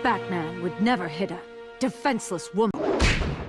Batman would never hit a defenseless woman.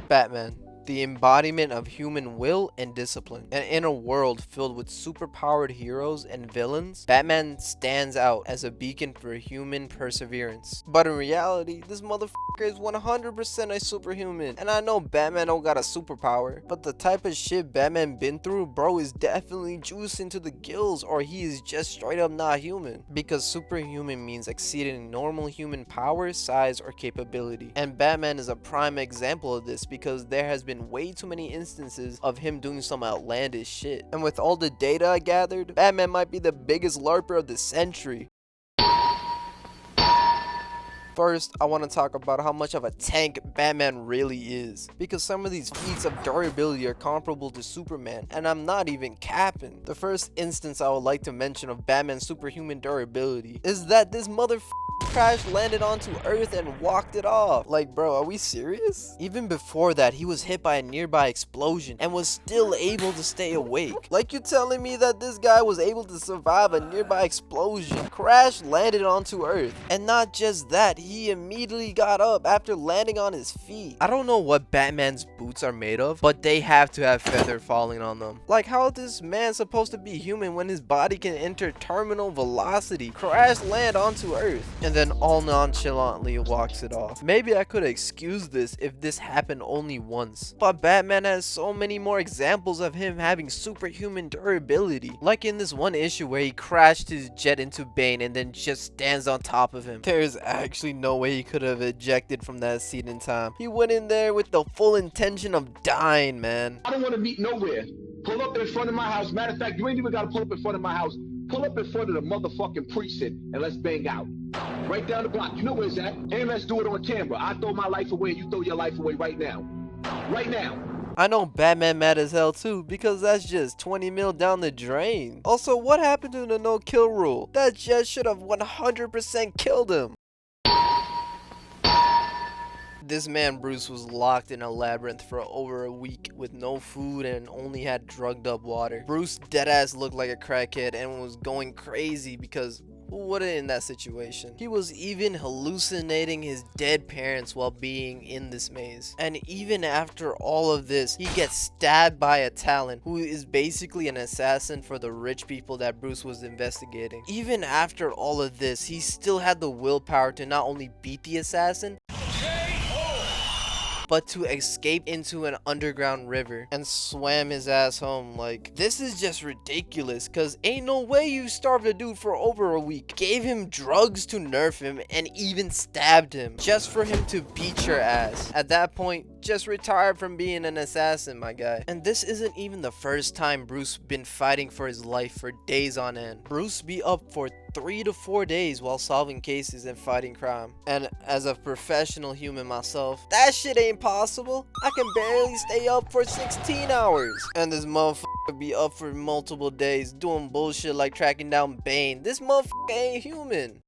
Batman, the embodiment of human will and discipline. And in a world filled with superpowered heroes and villains, Batman stands out as a beacon for human perseverance. But in reality, this motherfucker is 100% a superhuman. And I know Batman don't got a superpower, but the type of shit Batman been through, bro, is definitely juicing to the gills, or he is just straight up not human. Because superhuman means exceeding normal human power, size, or capability. And Batman is a prime example of this because there has been way too many instances of him doing some outlandish shit. And with all the data I gathered, Batman might be the biggest LARPer of the century. First, I want to talk about how much of a tank Batman really is, because some of these feats of durability are comparable to Superman, and I'm not even capping. The first instance I would like to mention of Batman's superhuman durability is that this motherfucker crash landed onto Earth and walked it off. Like, bro, are we serious? Even before that, he was hit by a nearby explosion and was still able to stay awake. Like, you telling me that this guy was able to survive a nearby explosion, crash landed onto Earth, and not just that, he immediately got up after landing on his feet. I don't know what Batman's boots are made of, but they have to have feather falling on them. Like, how is this man supposed to be human when his body can enter terminal velocity, crash land onto Earth, and then all nonchalantly walks it off? Maybe I could excuse this if this happened only once, but Batman has so many more examples of him having superhuman durability. Like in this one issue where he crashed his jet into Bane and then just stands on top of him. There's actually no way he could have ejected from that seat in time. He went in there with the full intention of dying, man. I don't want to meet nowhere. Pull up in front of my house. Matter of fact, you ain't even got to pull up in front of my house. Pull up in front of the motherfucking precinct and let's bang out. Right down the block. You know where it's at. And let's do it on camera. I throw my life away and you throw your life away right now. Right now. I know Batman mad as hell too, because that's just 20 mil down the drain. Also, what happened to the no kill rule? That just should have 100% killed him. This man Bruce was locked in a labyrinth for over a week with no food and only had drugged up water. Bruce deadass looked like a crackhead and was going crazy because who wouldn't in that situation? He was even hallucinating his dead parents while being in this maze. And even after all of this, he gets stabbed by a Talon, who is basically an assassin for the rich people that Bruce was investigating. Even after all of this, he still had the willpower to not only beat the assassin, but to escape into an underground river and swam his ass home. Like, this is just ridiculous, cause ain't no way you starved a dude for over a week, gave him drugs to nerf him, and even stabbed him just for him to beat your ass. At that point, just retired from being an assassin, my guy. And this isn't even the first time Bruce been fighting for his life for days on end. Bruce be up for 3 to 4 days while solving cases and fighting crime. And as a professional human myself, that shit ain't possible. I can barely stay up for 16 hours. And this motherfucker be up for multiple days doing bullshit like tracking down Bane. This motherfucker ain't human.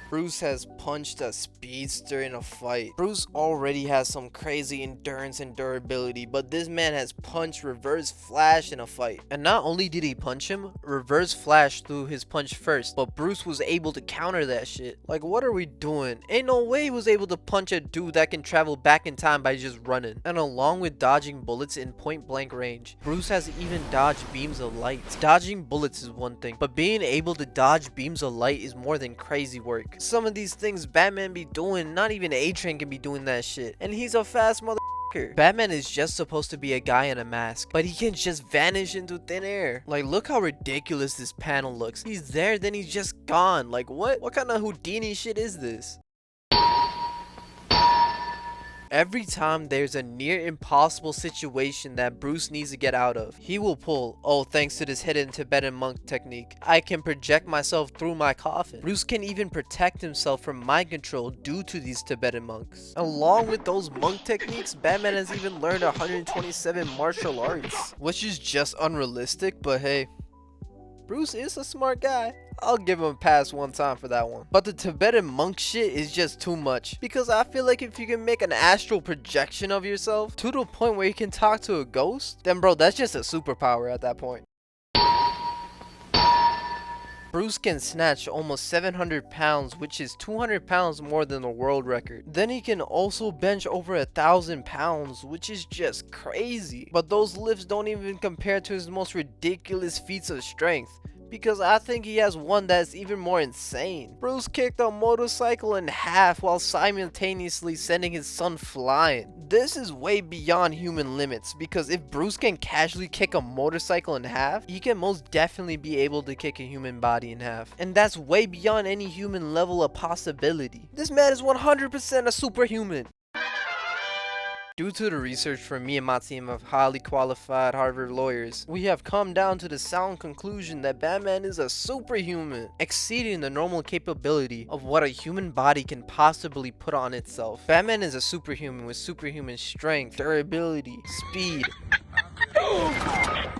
Bruce has punched a speedster in a fight. Bruce already has some crazy endurance and durability, but this man has punched Reverse Flash in a fight. And not only did he punch him, Reverse Flash threw his punch first, but Bruce was able to counter that shit. Like, what are we doing? Ain't no way he was able to punch a dude that can travel back in time by just running. And along with dodging bullets in point blank range, Bruce has even dodged beams of light. Dodging bullets is one thing, but being able to dodge beams of light is more than crazy work. Some of these things Batman be doing, not even A-Train can be doing that shit. And he's a fast motherfucker. Batman is just supposed to be a guy in a mask, but he can just vanish into thin air. Like, look how ridiculous this panel looks. He's there, then he's just gone. Like, what? What kind of Houdini shit is this? Every time there's a near impossible situation that Bruce needs to get out of, he will pull, oh, thanks to this hidden Tibetan monk technique, I can project myself through my coffin. Bruce can even protect himself from mind control due to these Tibetan monks. Along with those monk techniques, Batman has even learned 127 martial arts, which is just unrealistic, but hey, Bruce is a smart guy. I'll give him a pass one time for that one. But the Tibetan monk shit is just too much, because I feel like if you can make an astral projection of yourself to the point where you can talk to a ghost, then bro, that's just a superpower at that point. Bruce can snatch almost 700 pounds, which is 200 pounds more than the world record. Then he can also bench over 1,000 pounds, which is just crazy. But those lifts don't even compare to his most ridiculous feats of strength, because I think he has one that's even more insane. Bruce kicked a motorcycle in half while simultaneously sending his son flying. This is way beyond human limits, because if Bruce can casually kick a motorcycle in half, he can most definitely be able to kick a human body in half. And that's way beyond any human level of possibility. This man is 100% a superhuman. Due to the research from me and my team of highly qualified Harvard lawyers, we have come down to the sound conclusion that Batman is a superhuman, exceeding the normal capability of what a human body can possibly put on itself. Batman is a superhuman with superhuman strength, durability, speed,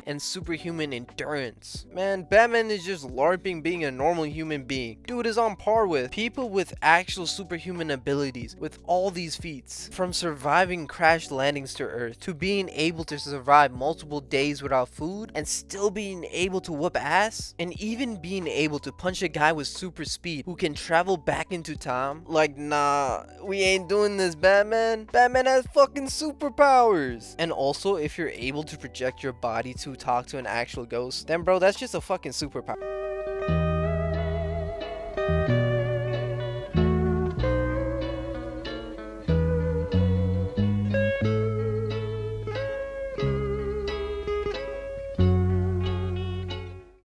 and superhuman endurance. Man, Batman is just LARPing being a normal human being. Dude is on par with people with actual superhuman abilities with all these feats. From surviving crash landings to Earth, to being able to survive multiple days without food and still being able to whoop ass, and even being able to punch a guy with super speed who can travel back into time. Like, nah, we ain't doing this, Batman. Batman has fucking superpowers. And also, if you're able to project your body to talk to an actual ghost, then bro, that's just a fucking superpower.